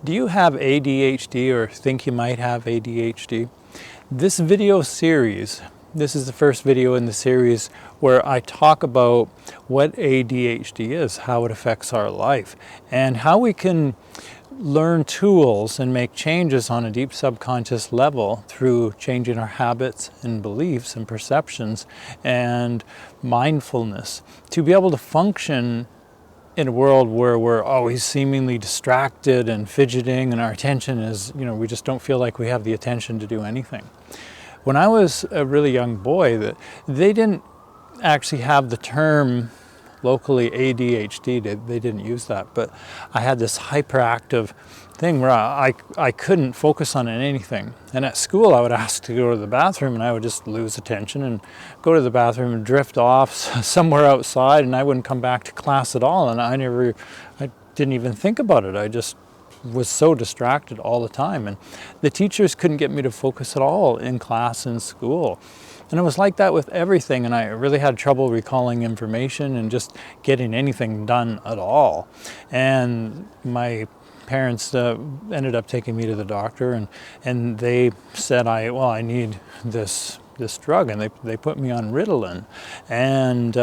Do you have ADHD or think you might have ADHD? This video series, this is the first video in the series where I talk about what ADHD is, how it affects our life, and how we can learn tools and make changes on a deep subconscious level through changing our habits and beliefs and perceptions and mindfulness to be able to function in a world where we're always seemingly distracted and fidgeting and our attention is, we just don't feel like we have the attention to do anything. When I was a really young boy, they didn't actually have the term locally ADHD, they didn't use that, but I had this hyperactive thing where I couldn't focus on anything. And at school I would ask to go to the bathroom and I would just lose attention and go to the bathroom and drift off somewhere outside, and I wouldn't come back to class at all. And I didn't even think about it. I just was so distracted all the time, and the teachers couldn't get me to focus at all in class and school. And it was like that with everything, and I really had trouble recalling information and just getting anything done at all. And my parents ended up taking me to the doctor, and they said I need this drug, and they put me on Ritalin. And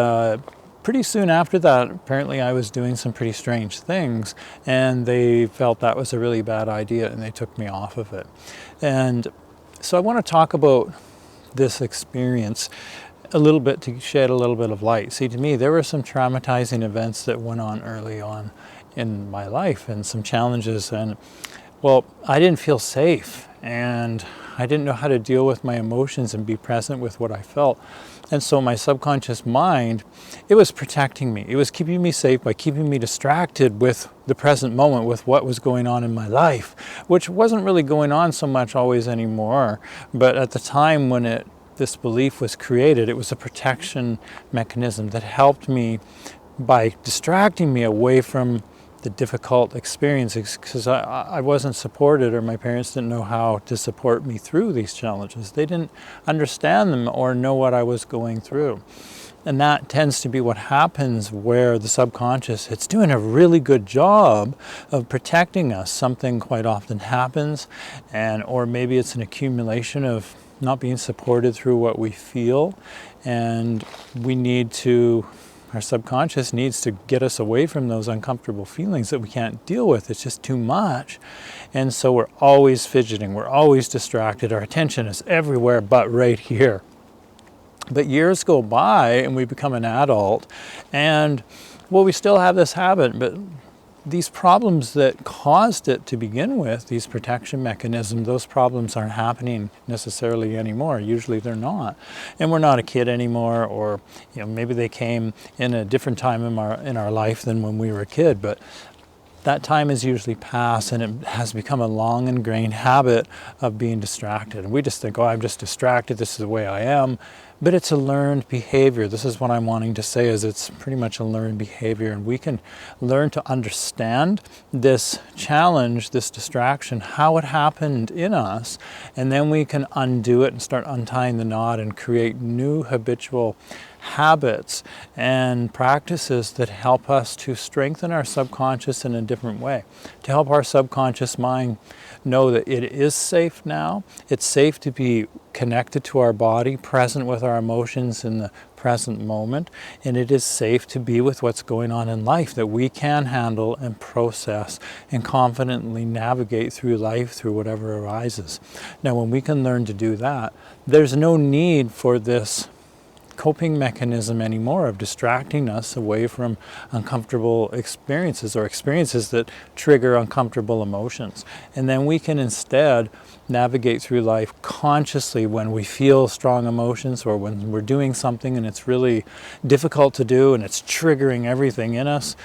pretty soon after that, apparently I was doing some pretty strange things, and they felt that was a really bad idea, and they took me off of it. And so I want to talk about this experience a little bit to shed a little bit of light. See, to me, there were some traumatizing events that went on early on in my life and some challenges, and I didn't feel safe, and I didn't know how to deal with my emotions and be present with what I felt. And so my subconscious mind, it was protecting me. It was keeping me safe by keeping me distracted with the present moment, with what was going on in my life, which wasn't really going on so much always anymore. But at the time when this belief was created, it was a protection mechanism that helped me by distracting me away from the difficult experiences, because I wasn't supported, or my parents didn't know how to support me through these challenges. They didn't understand them or know what I was going through. And that tends to be what happens where the subconscious, it's doing a really good job of protecting us. Something quite often happens, or maybe it's an accumulation of not being supported through what we feel, and our subconscious needs to get us away from those uncomfortable feelings that we can't deal with. It's just too much. And so we're always fidgeting, we're always distracted, our attention is everywhere but right here. But years go by and we become an adult, and we still have this habit, but these problems that caused it to begin with, these protection mechanisms, those problems aren't happening necessarily anymore. Usually they're not. And we're not a kid anymore, or maybe they came in a different time in our life than when we were a kid, but that time is usually past, and it has become a long ingrained habit of being distracted. And we just think, I'm just distracted, this is the way I am. But it's a learned behavior. This is what I'm wanting to say, is it's pretty much a learned behavior, and we can learn to understand this challenge, this distraction, how it happened in us, and then we can undo it and start untying the knot and create new habitual habits and practices that help us to strengthen our subconscious in a different way, to help our subconscious mind know that it is safe now. It's safe to be connected to our body, present with our emotions in the present moment, and it is safe to be with what's going on in life, that we can handle and process and confidently navigate through life, through whatever arises. Now, when we can learn to do that, there's no need for this coping mechanism anymore of distracting us away from uncomfortable experiences, or experiences that trigger uncomfortable emotions. And then we can instead navigate through life consciously when we feel strong emotions, or when we're doing something and it's really difficult to do and it's triggering everything in us.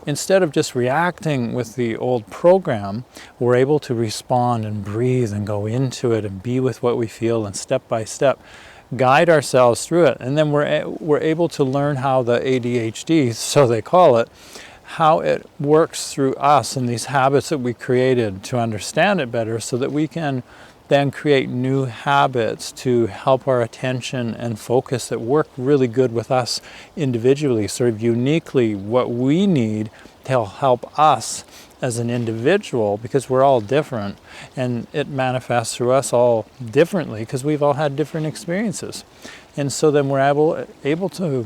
Instead of just reacting with the old program, we're able to respond and breathe and go into it and be with what we feel, and step by step guide ourselves through it. And then we're able to learn how the ADHD, so they call it, how it works through us and these habits that we created, to understand it better, so that we can then create new habits to help our attention and focus that work really good with us individually, sort of uniquely what we need to help us as an individual, because we're all different, and it manifests through us all differently because we've all had different experiences. And so then we're able to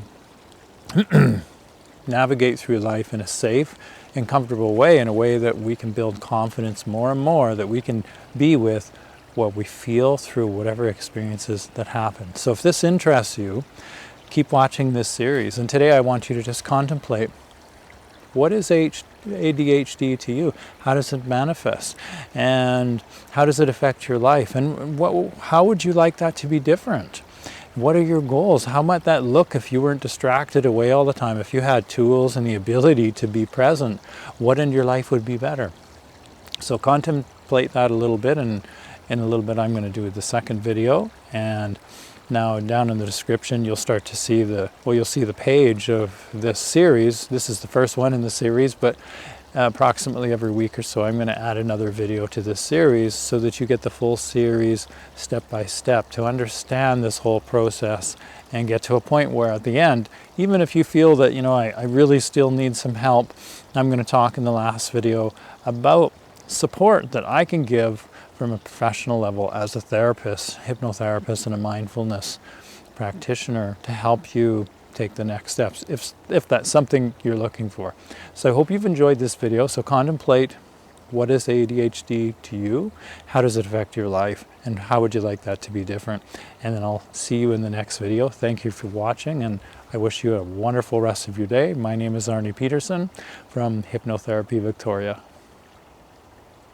navigate through life in a safe and comfortable way, in a way that we can build confidence more and more, that we can be with what we feel through whatever experiences that happen. So if this interests you, keep watching this series. And today I want you to just contemplate, what is ADHD to you? How does it manifest? And how does it affect your life? And how would you like that to be different? What are your goals? How might that look if you weren't distracted away all the time? If you had tools and the ability to be present, what in your life would be better? So contemplate that a little bit, and in a little bit I'm going to do the second video. And now down in the description you'll start to see you'll see the page of this series. This is the first one in the series, but approximately every week or so I'm going to add another video to this series so that you get the full series step by step to understand this whole process and get to a point where at the end, even if you feel that, you know, I really still need some help, I'm going to talk in the last video about support that I can give from a professional level as a therapist, hypnotherapist, and a mindfulness practitioner to help you take the next steps if that's something you're looking for. So I hope you've enjoyed this video. So contemplate, what is ADHD to you? How does it affect your life? And how would you like that to be different? And then I'll see you in the next video. Thank you for watching, and I wish you a wonderful rest of your day. My name is Arnie Peterson from Hypnotherapy Victoria.